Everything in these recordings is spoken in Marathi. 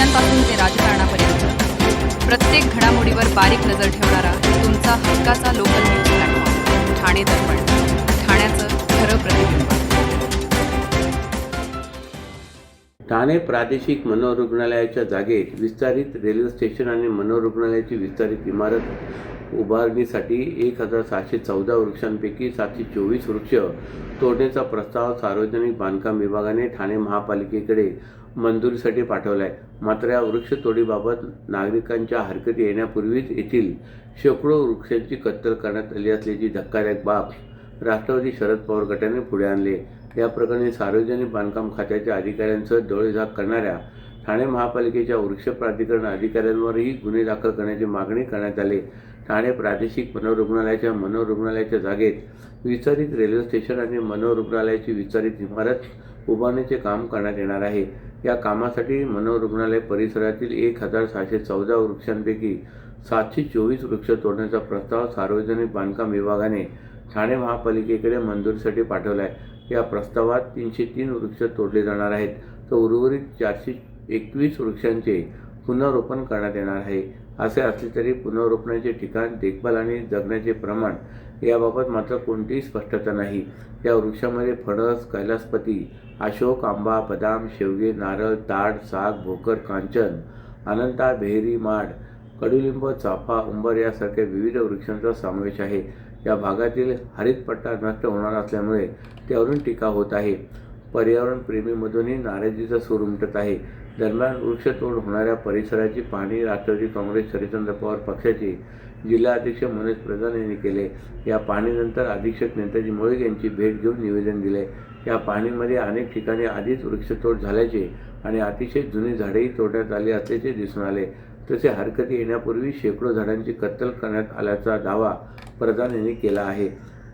नेत्यांपासून ते राजकारणापर्यंत प्रत्येक घडामोडीवर बारीक नजर ठेवणारा तुमचा हक्काचा लोकल न्यूज प्लॅटफॉर्म ठाणे दर्पण, ठाण्याचं खरं प्रतिबिंब. ठाणे प्रादेशिक मनोरुग्णालयाच्या जागेत विस्तारित रेल्वे स्टेशन आणि मनोरुग्णालयाची विस्तारित इमारत उभारणीसाठी 1,614 वृक्षांपैकी 724 वृक्ष तोडण्याचा प्रस्ताव सार्वजनिक बांधकाम विभागाने ठाणे महापालिकेकडे मंजुरीसाठी पाठवला आहे. मात्र या वृक्षतोडीबाबत नागरिकांच्या हरकती येण्यापूर्वीच येथील शेकडो वृक्षांची कत्तल करण्यात आली असल्याची धक्कादायक बाब राष्ट्रवादी शरद पवार गटाने पुढे आणली. या प्रकरणी सार्वजनिक बांधकाम खात्याच्या अधिकाऱ्यांसह डोळेझाक करणाऱ्या ठाणे महापालिकेच्या वृक्ष प्राधिकरण अधिकाऱ्यांवरही गुन्हे दाखल करण्याची मागणी करण्यात आली. ठाणे प्रादेशिक मनोरुग्णालयाच्या जागेत विस्तारित रेल्वे स्टेशन आणि मनोरुग्णालयाची विस्तारित इमारत उभारण्याचे काम करण्यात येणार आहे. या कामासाठी मनोरुग्णालय परिसरातील 1,614 वृक्षांपैकी 724 वृक्ष तोडण्याचा प्रस्ताव सार्वजनिक बांधकाम विभागाने ठाणे महापालिकेकडे मंजुरीसाठी पाठवला आहे. या प्रस्तावात 303 वृक्ष तोडले जाणार आहेत, तर उर्वरित 421 वृक्षांचे पुनर्रोपण करण्यात येणार आहे. असे असले तरी पुनर्रोपणाचे ठिकाण, देखभाल आणि जगण्याचे प्रमाण याबाबत मात्र कोणतीही स्पष्टता नाही. या वृक्षामध्ये फणस, कैलासपती, अशोक, आंबा, बदाम, शेवगे, नारळ, ताड, साग, भोकर, कांचन, अनंता, बेहरी, माड, कडुलिंब, चाफा, उंबर यासारख्या विविध वृक्षांचा समावेश आहे. या भागातील हरितपट्टा नष्ट होणार असल्यामुळे त्यावरून टीका होत आहे. पर्यावरणप्रेमीमधूनही नाराजीचा सूर उमटत आहे. दरम्यान वृक्षतोड होणाऱ्या परिसराची पाहणी राष्ट्रवादी काँग्रेस शरदचंद्र पवार पक्षाचे जिल्हाध्यक्ष मनोज प्रधान यांनी केले. या पाहणीनंतर अधीक्षक नेताजी मोळीक यांची भेट घेऊन निवेदन दिले. या पाहणीमध्ये अनेक ठिकाणी आधीच वृक्षतोड झाल्याचे आणि अतिशय जुनी झाडेही तोडण्यात आली असल्याचे दिसून आले. तसे हरकती येण्यापूर्वी शेकडो झाडांची कत्तल करण्यात आल्याचा दावा प्रधान यांनी केला आहे.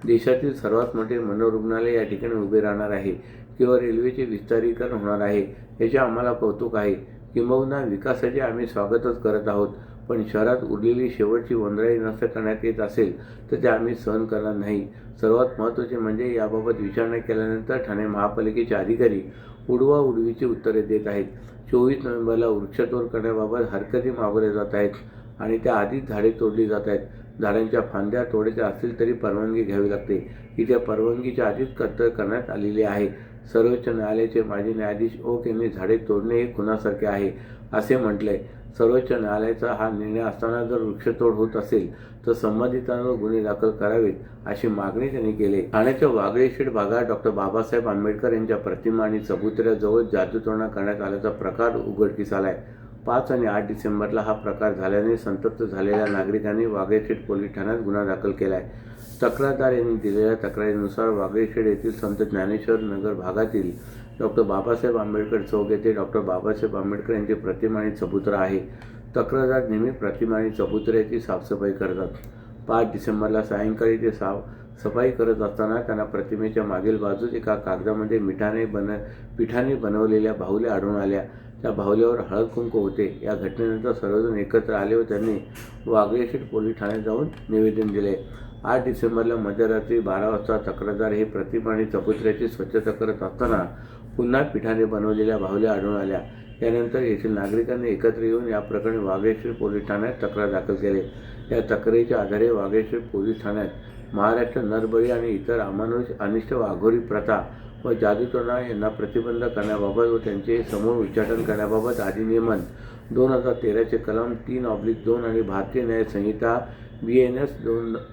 देशातील सर्वात मोठे मनोरुग्णालय या ठिकाणी उभे राहणार आहे. केवळ रेल्वेचे विस्तारीकरण होणार आहे याचे आम्हाला कौतुक आहे. किंबहुना विकासाचे आम्ही स्वागतच करत आहोत. पण शहरात उरलेली शेवटची वनराई नष्ट करण्यात येत असेल तर ते आम्ही सहन करणार नाही. सर्वात महत्त्वाचे म्हणजे याबाबत विचारणा केल्यानंतर ठाणे महापालिकेचे अधिकारी उडवाउडवीची उत्तरे देत आहेत. 24 नोव्हेंबरला वृक्षतोड करण्याबाबत हरकती मागवल्या जात आहेत आणि त्या आधीच झाडे तोडली जात आहेत. झाडांच्या फांद्या तोडायच्या असतील तरी परवानगी घ्यावी लागते. इथे परवानगीच्या आधीच कत्तल करण्यात आलेली आहे. सर्वोच्च न्यायालयाचे माजी न्यायाधीश ओक यांनी झाडे तोडणे हे खुनासारखे आहे असे म्हटलंय. सर्वोच्च न्यायालयाचा हा निर्णय असताना जर वृक्षतोड होत असेल तर संबंधितांवर गुन्हे दाखल करावेत अशी मागणी त्यांनी केली. ठाण्याच्या वागळेशेठ भागात डॉक्टर बाबासाहेब आंबेडकर यांच्या प्रतिमा आणि चबुतऱ्याजवळ जादूटोणा करण्यात आल्याचा प्रकार उघडकीस आलाय. 5 आणि 8 डिसेंबरला हा प्रकार झाल्याने संतप्त झालेल्या नागरिकांनी वागळेशेठ पोलीस ठाण्यात गुन्हा दाखल केला आहे. तक्रारदार यांनी दिलेल्या तक्रारीनुसार वागळेशेठ येथील संत ज्ञानेश्वर नगर भागातील डॉक्टर बाबासाहेब आंबेडकर चौक येथे डॉक्टर बाबासाहेब आंबेडकर यांची प्रतिमा आणि चबुतरा आहे. तक्रारदार नेहमी प्रतिमा आणि चबुतऱ्याची साफसफाई करतात. 5 डिसेंबरला सायंकाळी ते सफाई करत असताना त्यांना प्रतिमेच्या मागील बाजूस एका कागदामध्ये पिठाने बनवलेल्या बाहुल्या आढळून आल्या. त्या बाहुल्यावर हळद कुंकू होते. या घटनेनंतर सर्वजण एकत्र आले व त्यांनी वागळेशेठ पोलीस ठाण्यात जाऊन निवेदन दिले. 8 डिसेंबरला मध्यरात्री 12 वाजता तक्रारदार हे प्रतिमा आणि चबुतऱ्याची स्वच्छता करत असताना पुन्हा पिठाने बनवलेल्या बाहुल्या आढळून आल्या. यानंतर येथील नागरिकांनी एकत्र येऊन या प्रकरणी वागळेश्वर पोलीस ठाण्यात तक्रार दाखल केली. या तक्रारीच्या आधारे वागळेश्वर पोलीस ठाण्यात महाराष्ट्र नरबळी आणि इतर अमानुष, अनिष्ट, वाघोरी प्रथा व जादूटोणा यांना प्रतिबंध करण्याबाबत व त्यांचे समूळ उच्चाटन करण्याबाबत अधिनियमन 2013चे कलम 3/2 आणि भारतीय न्याय संहिता BNS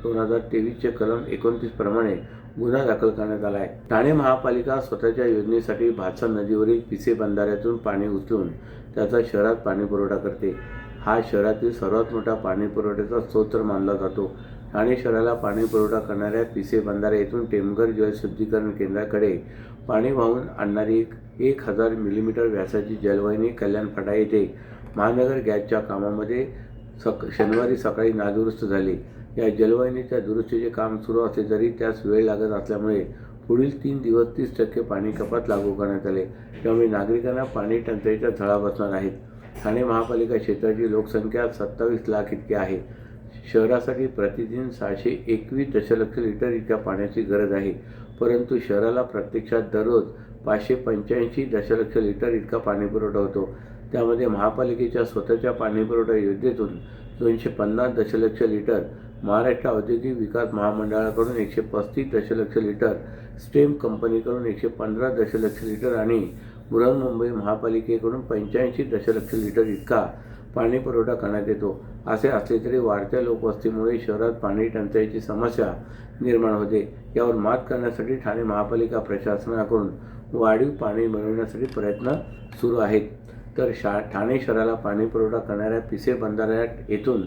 2023चे कलम 29 प्रमाणे गुन्हा दाखल करण्यात आला आहे. ठाणे महापालिका स्वतःच्या योजनेसाठी भातसा नदीवरील पिसे बंधाऱ्यातून पाणी उचलून त्याचा शहरात पाणीपुरवठा करते. हा शहरातील सर्वात मोठा पाणीपुरवठ्याचा स्रोत मानला जातो. ठाणे शहराला पाणी पुरवठा करणाऱ्या पिसे बंधारा येथून टेमघर जलशुद्धीकरण केंद्राकडे पाणी वाहून आणणारी 1000 मिलीमीटर व्यासाची जलवाहिनी कल्याण फाटा येथे महानगर गॅसच्या कामामध्ये शनिवारी सकाळी नादुरुस्त झाली. या जलवाहिनीच्या दुरुस्तीचे काम सुरू असले तरी त्यास वेळ लागत असल्यामुळे पुढील 3 दिवस 30% पाणी कपात लागू करण्यात आले. त्यामुळे नागरिकांना पाणी टंचाईचा झळा बसणार आहेत. ठाणे महापालिका क्षेत्राची लोकसंख्या 27 लाख इतकी आहे. शहरासाठी प्रतिदिन 721 दशलक्ष लिटर इतक्या पाण्याची गरज आहे. परंतु शहराला प्रत्यक्षात दररोज 585 दशलक्ष लिटर इतका पाणीपुरवठा होतो. त्यामध्ये महापालिकेच्या स्वतःच्या पाणीपुरवठा योजनेतून 250 दशलक्ष लिटर, महाराष्ट्र औद्योगिक विकास महामंडळाकडून 135 दशलक्ष लिटर, स्टेम कंपनीकडून 115 दशलक्ष लिटर आणि बृहन्मुंबई महापालिकेकडून 85 दशलक्ष लिटर इतका पाणी पुरवठा करण्यात येतो. असे असले तरी वाढत्या लोकवस्तीमुळे शहरात पाणी टंचाईची समस्या निर्माण होते. यावर मात करण्यासाठी ठाणे महापालिका प्रशासनाकडून वाढीव पाणी मिळवण्यासाठी प्रयत्न सुरू आहेत. तर ठाणे शहराला पाणी पुरवठा करणाऱ्या पिसे बंधाऱ्यात येथून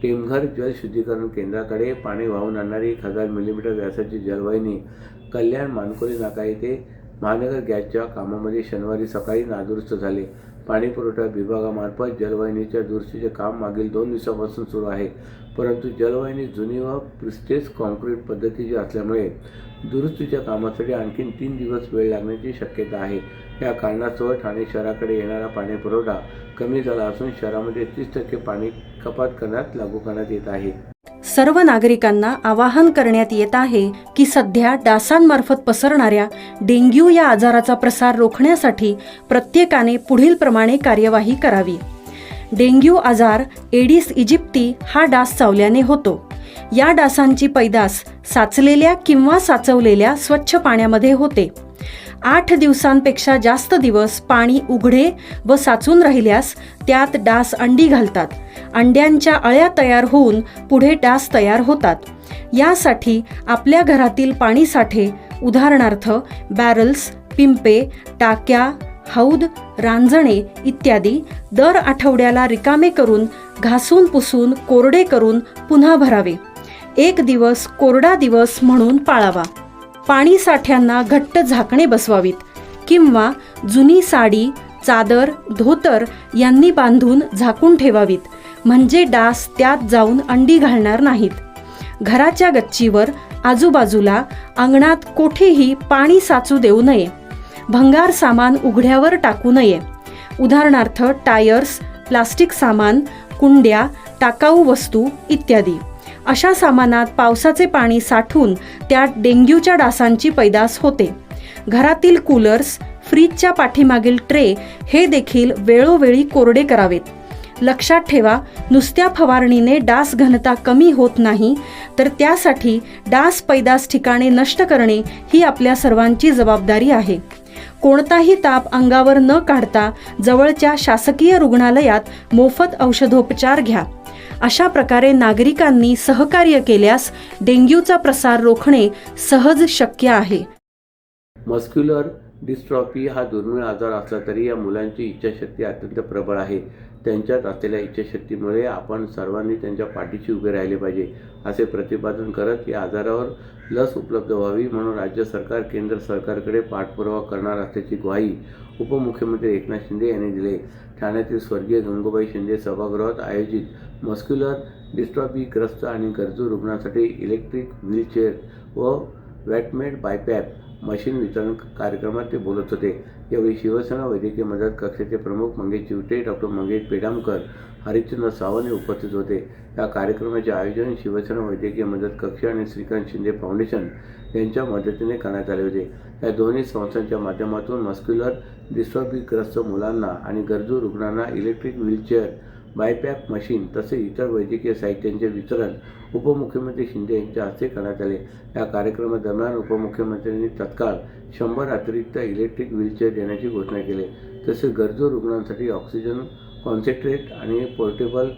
टेमघर जलशुद्धीकरण केंद्राकडे पाणी वाहून आणणारी 1000 मिलीमीटर व्यासाची जलवाहिनी कल्याण मानकोली नाका येथे महानगर गॅसच्या कामामध्ये शनिवारी सकाळी नादुरुस्त झाले. पाणीपुरवठा विभागामार्फत जलवाहिनीच्या दुरुस्तीचे काम मागील 2 दिवसांपासून सुरू आहे, परंतु जलवाहिनी जुनी व प्रिस्टेस कॉन्क्रीट पद्धतीची असल्यामुळे दुरुस्तीच्या कामासाठी आणखी 3 दिवस वेळ लागण्याची शक्यता आहे. या कारणास्तव ठाणे शहराकडे येणारा पाणीपुरवठा कमी झाला असून शहरामध्ये 30% पाणी कपात लागू करण्यात येत आहे. सर्व नागरिकांना आवाहन करण्यात येत आहे की सध्या डासांमार्फत पसरणाऱ्या डेंग्यू या आजाराचा प्रसार रोखण्यासाठी प्रत्येकाने पुढीलप्रमाणे कार्यवाही करावी. डेंग्यू आजार एडिस इजिप्ती हा डास चावल्याने होतो. या डासांची पैदास साचलेल्या किंवा साचवलेल्या स्वच्छ पाण्यामध्ये होते. 8 दिवसांपेक्षा जास्त दिवस पाणी उघडे व साचून राहिल्यास त्यात डास अंडी घालतात. अंड्यांच्या अळ्या तयार होऊन पुढे डास तयार होतात. यासाठी आपल्या घरातील पाणीसाठे उदाहरणार्थ बॅरल्स, पिंपे, टाक्या, हौद, रांजणे इत्यादी दर आठवड्याला रिकामे करून घासून पुसून कोरडे करून पुन्हा भरावे. 1 दिवस कोरडा दिवस म्हणून पाळावा. पाणी साठ्यांना घट्ट झाकणे बसवावीत किंवा जुनी साडी, चादर, धोतर यांनी बांधून झाकून ठेवावीत, म्हणजे डास त्यात जाऊन अंडी घालणार नाहीत. घराच्या गच्चीवर, आजूबाजूला, अंगणात कोठेही पाणी साचू देऊ नये. भंगार सामान उघड्यावर टाकू नये. उदाहरणार्थ टायर्स, प्लास्टिक सामान, कुंड्या, टाकाऊ वस्तू इत्यादी. अशा सामानात पावसाचे पाणी साठून त्यात डेंग्यूच्या डासांची पैदास होते. घरातील कूलर्स, फ्रीजच्या पाठीमागील ट्रे हे देखील वेळोवेळी कोरडे करावेत. लक्षात ठेवा, नुसत्या फवारणीने डास घनता कमी होत नाही, तर त्यासाठी डास पैदास ठिकाणे नष्ट करणे ही आपल्या सर्वांची जबाबदारी आहे. कोणताही ताप अंगावर न काढता जवळच्या शासकीय रुग्णालयात मोफत औषधोपचार घ्या. अशा प्रकारे नागरिकांनी सहकार्य केल्यास डेंग्यूचा प्रसार रोखणे सहज शक्य आहे. मस्क्युलर डिस्ट्रॉफी हा दुर्मिळ आजार असला तरी या मुलांची इच्छाशक्ती अत्यंत प्रबळ आहे. त्यांच्यात असलेल्या इच्छाशक्तीमुळे आपण सर्वांनी त्यांच्या पाठीशी उभे राहिले पाहिजे, असे प्रतिपादन करत या आजारावर लस उपलब्ध व्हावी म्हणून राज्य सरकार केंद्र सरकारकडे पाठपुरावा करणार असल्याची ग्वाही उपमुख्यमंत्री एकनाथ शिंदे यांनी दिली. ठाण्यातील स्वर्गीय गंगूबाई शिंदे सभागृहात आयोजित मस्क्युलर डिस्ट्रॉफीग्रस्त आणि गरजू रुग्णांसाठी इलेक्ट्रिक व्हीलचेअर व वॅटमेड बायपॅप मशीन वितरण कार्यक्रमात ते बोलत होते. यावेळी शिवसेना वैद्यकीय मदत कक्षाचे प्रमुख मंगेश चिवटे, डॉक्टर मंगेश पेडामकर, हरिश्चंद्र सावंत हे उपस्थित होते. या कार्यक्रमाचे आयोजन शिवसेना वैद्यकीय मदत कक्ष आणि श्रीकांत शिंदे फाउंडेशन यांच्या मदतीने करण्यात आले होते. या दोन्ही संस्थांच्या माध्यमातून मस्क्युलर डिस्ट्रॉफीग्रस्त मुलांना आणि गरजू रुग्णांना इलेक्ट्रिक व्हीलचेअर, बायपॅप मशीन तसेच इतर वैद्यकीय साहित्यांचे वितरण उपमुख्यमंत्री शिंदे यांच्या हस्ते करण्यात आले. या कार्यक्रमादरम्यान उपमुख्यमंत्र्यांनी तत्काळ 100 अतिरिक्त इलेक्ट्रिक व्हीलचेअर देण्याची घोषणा केली. तसेच गरजू रुग्णांसाठी ऑक्सिजन कॉन्सन्ट्रेट आणि पोर्टेबल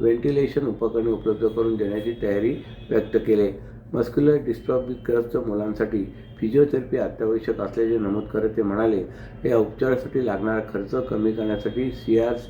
व्हेंटिलेशन उपकरणे उपलब्ध करून देण्याची तयारी व्यक्त केली. मस्क्युलर डिस्ट्रॉफीग्रस्त मुलांसाठी फिजिओथेरपी अत्यावश्यक असल्याचे नमूद करत ते म्हणाले, या उपचारासाठी लागणारा खर्च कमी करण्यासाठी सीआरस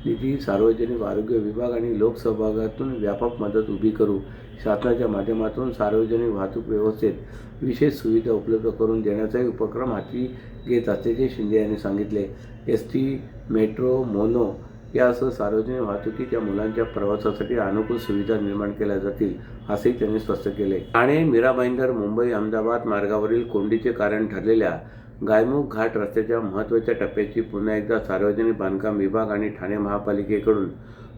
निधी, सार्वजनिक आरोग्य विभाग आणि लोकसहभागातून व्यापक मदत उभी करू. शासनाच्या माध्यमातून सार्वजनिक वाहतूक व्यवस्थेत विशेष सुविधा उपलब्ध करून देण्याचाही उपक्रम हाती घेत असल्याचे शिंदे यांनी सांगितले. एसटी, मेट्रो, मोनो यासह सार्वजनिक वाहतुकीत या मुलांच्या प्रवासासाठी अनुकूल सुविधा निर्माण केल्या जातील, असेही त्यांनी स्पष्ट केले. ठाणे मीरा भाईंदर मुंबई अहमदाबाद मार्गावरील कोंडीचे कारण ठरलेल्या गायमुख घाट रस्त्याच्या महत्त्वाच्या टप्प्याची पुन्हा एकदा सार्वजनिक बांधकाम विभाग आणि ठाणे महापालिकेकडून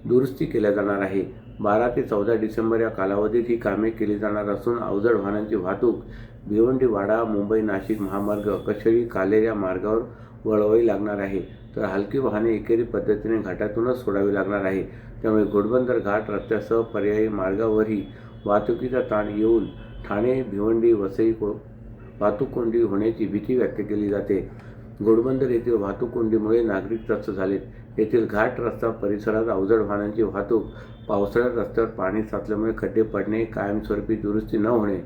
दुरुस्ती केल्या जाणार आहे. 12 ते 14 डिसेंबर या कालावधीत ही कामे केली जाणार असून अवजड वाहनांची वाहतूक भिवंडी वाडा मुंबई नाशिक महामार्ग कशेळी कालेर या मार्गावर वळवावी लागणार आहे, तर हलकी वाहने एकेरी पद्धतीने घाटातूनच सोडावी लागणार आहे. त्यामुळे घोडबंदर घाट रस्त्यासह पर्यायी मार्गावरही वाहतुकीचा ताण येऊन ठाणे, भिवंडी, वसई वाहतूक कोंडी होण्याची भीती व्यक्त केली जाते. घोडबंदर येथील वाहतूक कोंडीमुळे नागरिक त्रस्त झालेत. येथील घाट रस्ता परिसरात अवजड वाहनांची वाहतूक, पावसाळ्यात रस्त्यावर पाणी साचल्यामुळे खड्डे पडणे, कायमस्वरूपी दुरुस्ती न होणे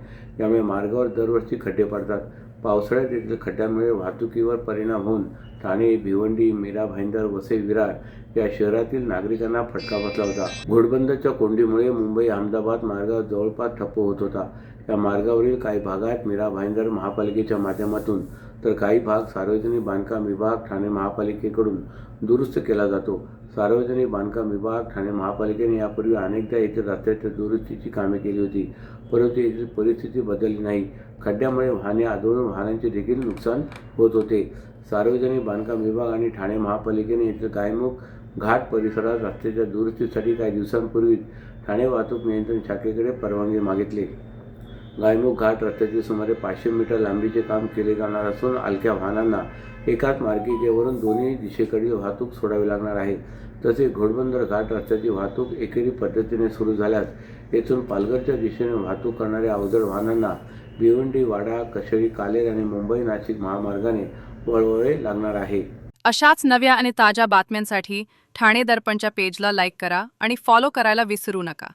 यामुळे मार्गावर दरवर्षी खड्डे पडतात. पावसाळ्यात येथील खड्ड्यांमुळे वाहतुकीवर परिणाम होऊन ठाणे, भिवंडी, मीरा भाईंदर, वसई, विरार या शहरातील नागरिकांना फटका बसला होता. घोडबंदरच्या कोंडीमुळे मुंबई अहमदाबाद मार्ग जवळपास ठप्प होत होता. या मार्गावरील काही भागात मीरा भाईंदर महापालिकेच्या माध्यमातून तर काही भाग सार्वजनिक बांधकाम विभाग ठाणे महापालिकेकडून दुरुस्त केला जातो. सार्वजनिक बांधकाम विभाग ठाणे महापालिकेने यापूर्वी अनेकदा येथील रस्त्याच्या दुरुस्तीची कामे केली होती, परंतु येथील परिस्थिती बदलली नाही. खड्ड्यामुळे वाहने आदळून वाहनांचे देखील नुकसान होत होते. सार्वजनिक बांधकाम विभाग आणि ठाणे महापालिकेने येथील गायमुख घाट परिसरात रस्त्याच्या दुरुस्तीसाठी काही दिवसांपूर्वीच ठाणे वाहतूक नियंत्रण शाखेकडे परवानगी मागितली. गायमुख घाट रस्त्याचे सुमारे 500 मीटर लांबीचे काम केले जाणार असून हलक्या वाहनांना एकाच मार्गिकेवरून दोन्ही दिशेकडील वाहतूक सोडावी लागणार आहे. तसेच घोडबंदर घाट रस्त्याची वाहतूक एकेरी पद्धतीने सुरू झाल्यास येथून पालघरच्या दिशेने वाहतूक करणाऱ्या अवजड वाहनांना भिवंडी, वाडा, कशेळी, कालेर आणि मुंबई नाशिक महामार्गाने वळवावे लागणार आहे. अशाच नव्या आणि ताज्या बातम्यांसाठी ठाणे दर्पणच्या पेजला लाईक करा आणि फॉलो करायला विसरू नका.